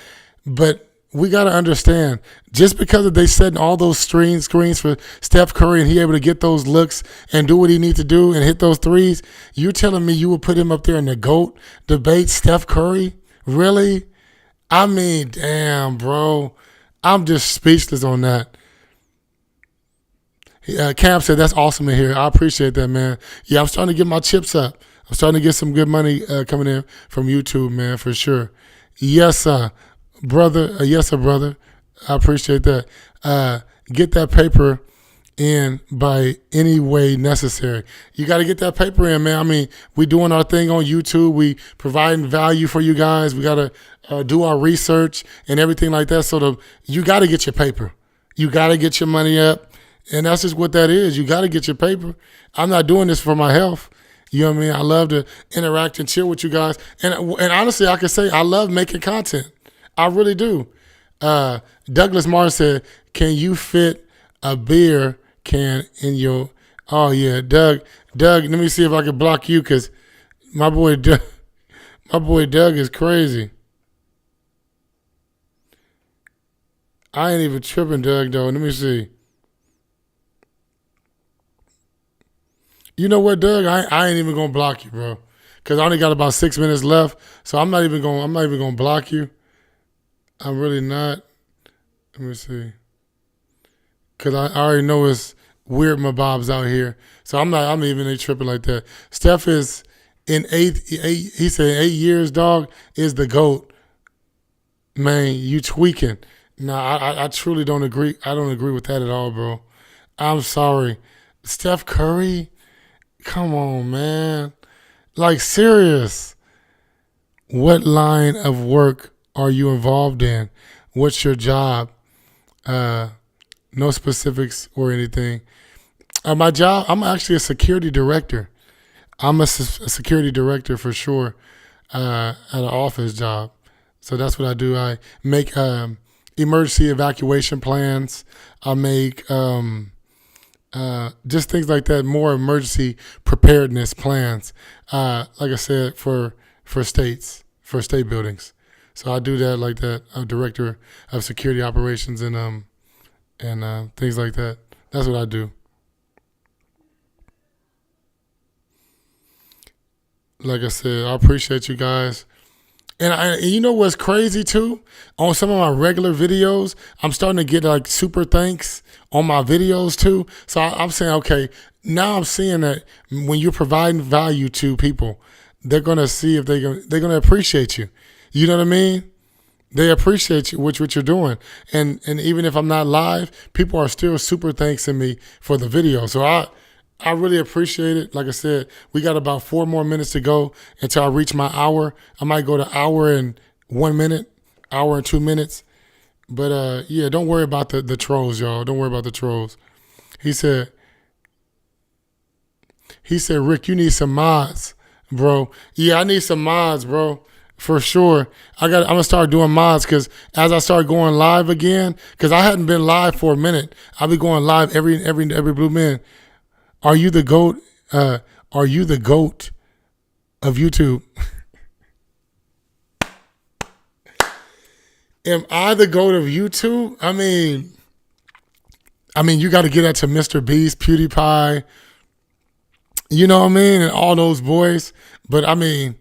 But we got to understand, just because they setting all those screens for Steph Curry and he able to get those looks and do what he needs to do and hit those threes, you telling me you would put him up there in the GOAT debate, Steph Curry? Really? I mean, damn, bro. I'm just speechless on that. Cam said, that's awesome to hear. I appreciate that, man. Yeah, I'm starting to get my chips up. I'm starting to get some good money coming in from YouTube, man, for sure. Yes, sir, brother. Yes, sir, brother. I appreciate that. Get that paper in by any way necessary. You got to get that paper in, man. I mean, we doing our thing on YouTube. We providing value for you guys. We got to do our research and everything like that. So you got to get your paper. You got to get your money up. And that's just what that is. You got to get your paper. I'm not doing this for my health. You know what I mean? I love to interact and chill with you guys. And honestly, I can say I love making content. I really do. Douglas Martin said, can you fit a beer can in your... Oh, yeah, Doug, let me see if I can block you because my boy Doug is crazy. I ain't even tripping, Doug, though. Let me see. You know what, Doug? I ain't even gonna block you, bro, because I only got about 6 minutes left. So I'm not even gonna block you. I'm really not. Let me see, because I already know it's weird mabobs out here. So I'm even tripping like that. Steph is in eight. He said 8 years, dog, is the GOAT. Man, you tweaking. Nah, I truly don't agree. I don't agree with that at all, bro. I'm sorry. Steph Curry. Come on, man. Like, serious. What line of work are you involved in? What's your job? No specifics or anything. My job, I'm actually a security director. I'm a security director for sure at an office job. So that's what I do. I make emergency evacuation plans. I make... just things like that, more emergency preparedness plans. Like I said, for state buildings. So I do that like that. I'm director of security operations and things like that. That's what I do. Like I said, I appreciate you guys. And you know what's crazy too? On some of my regular videos, I'm starting to get like super thanks on my videos too. So I'm saying, okay, now I'm seeing that when you're providing value to people, they're gonna see if they're gonna appreciate you. You know what I mean? They appreciate you, what you're doing. And even if I'm not live, people are still super thanking me for the video. So I really appreciate it. Like I said, we got about 4 more minutes to go until I reach my hour. I might go to hour and 1 minute, hour and 2 minutes. But yeah, don't worry about the trolls, y'all. Don't worry about the trolls. He said, Rick, you need some mods, bro. Yeah, I need some mods, bro. For sure. I'm gonna start doing mods because as I start going live again, because I hadn't been live for a minute. I'll be going live every blue minute. Are you the GOAT? Are you the GOAT of YouTube? Am I the GOAT of YouTube? I mean, you got to get that to Mr. Beast, PewDiePie, you know what I mean, and all those boys. But I mean,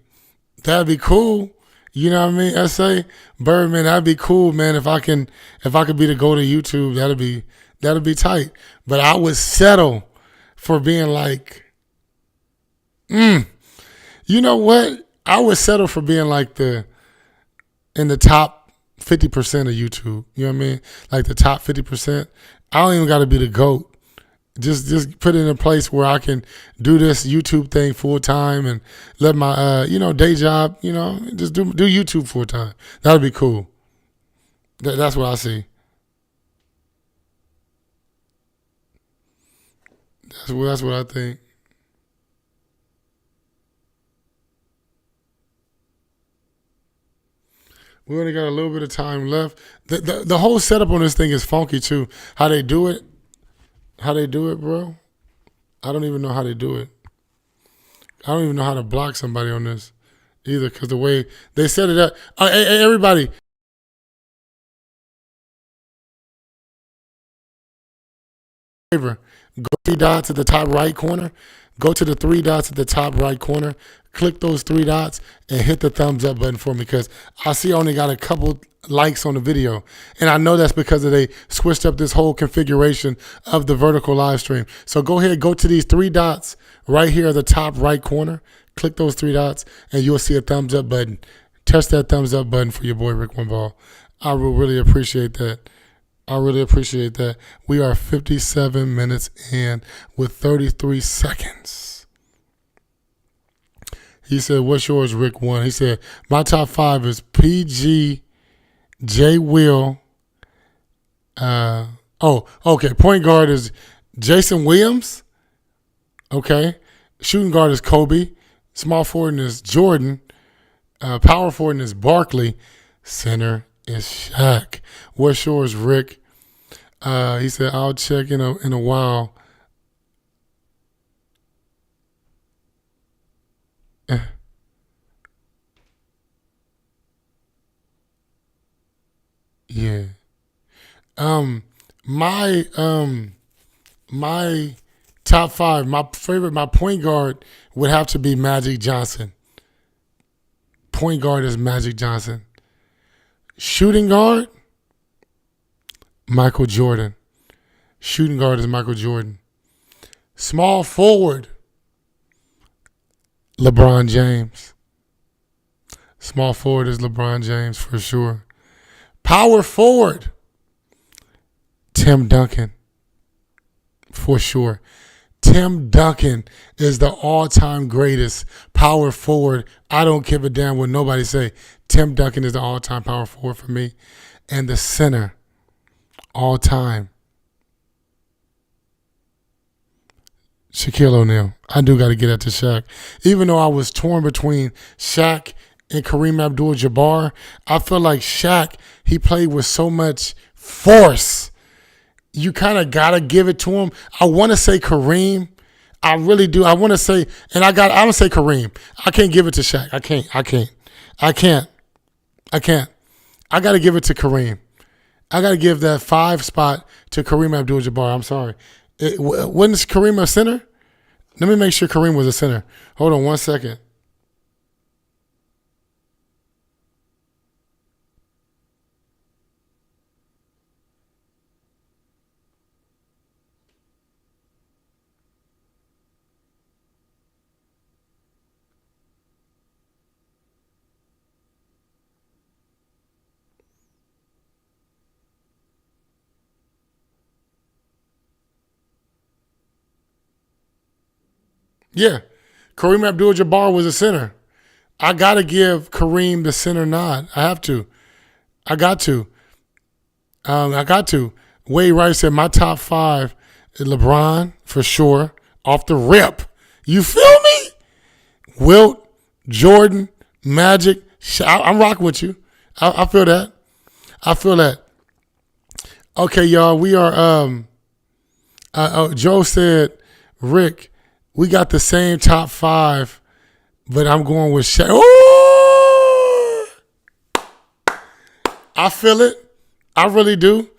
that'd be cool. You know what I mean? SA Birdman, that'd be cool, man. If I could be the GOAT of YouTube, that'd be tight. But I would settle for being like, you know what? I would settle for being like in the top 50% of YouTube. You know what I mean? Like the top 50%. I don't even got to be the GOAT. Just put it in a place where I can do this YouTube thing full time and let my day job, just do YouTube full time. That'd be cool. That's what I see. That's what I think. We only got a little bit of time left. The whole setup on this thing is funky too. How they do it, bro. I don't even know how they do it. I don't even know how to block somebody on this either because the way they set it up. Hey, everybody. Favor. Go 3 dots at the top right corner. Go to the 3 dots at the top right corner. Click those 3 dots and hit the thumbs up button for me because I see I only got a couple likes on the video. And I know that's because they switched up this whole configuration of the vertical live stream. So go ahead, go to these 3 dots right here at the top right corner. Click those 3 dots and you'll see a thumbs up button. Touch that thumbs up button for your boy Rick One Ball. I will really appreciate that. I really appreciate that. We are 57 minutes in with 33 seconds. He said, what's yours, Rick One? He said, my top 5 is PG, J. Will. Okay. Point guard is Jason Williams. Okay. Shooting guard is Kobe. Small forward is Jordan. Power forward is Barkley. Center is Shaq. What's yours, Rick? He said, I'll check in a while. Yeah. My top 5, my point guard would have to be Magic Johnson. Point guard is Magic Johnson. Shooting guard, Michael Jordan. Shooting guard is Michael Jordan. Small forward, LeBron James. Small forward is LeBron James for sure. Power forward, Tim Duncan for sure. Tim Duncan is the all-time greatest power forward. I don't give a damn what nobody say. Tim Duncan is the all-time power forward for me. And the center, all-time, Shaquille O'Neal. I do got to get at to Shaq. Even though I was torn between Shaq and Kareem Abdul-Jabbar, I feel like Shaq, he played with so much force. You kind of got to give it to him. I want to say Kareem. I really do. I want to say, and I'm going to say Kareem. I can't give it to Shaq. I can't. I got to give it to Kareem. I got to give that 5 spot to Kareem Abdul-Jabbar. I'm sorry. Wasn't Kareem a center? Let me make sure Kareem was a center. Hold on 1 second. Yeah, Kareem Abdul-Jabbar was a center. I got to give Kareem the center nod. I have to. I got to. Wade Wright said my top 5 is LeBron for sure. Off the rip. You feel me? Wilt, Jordan, Magic. I'm rocking with you. I feel that. I feel that. Okay, y'all. We are. Joe said, Rick, we got the same top 5, but I'm going with Shaq. Oh! I feel it. I really do.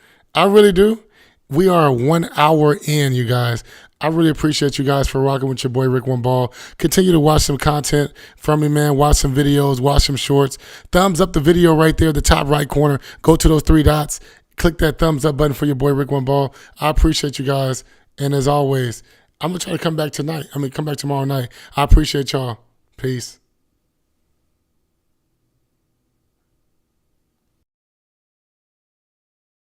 We are 1 hour in, you guys. I really appreciate you guys for rocking with your boy Rick One Ball. Continue to watch some content from me, man. Watch some videos. Watch some shorts. Thumbs up the video right there, the top right corner. Go to those 3 dots. Click that thumbs up button for your boy Rick One Ball. I appreciate you guys. And as always, I'm going to try to come back tonight. Come back tomorrow night. I appreciate y'all. Peace.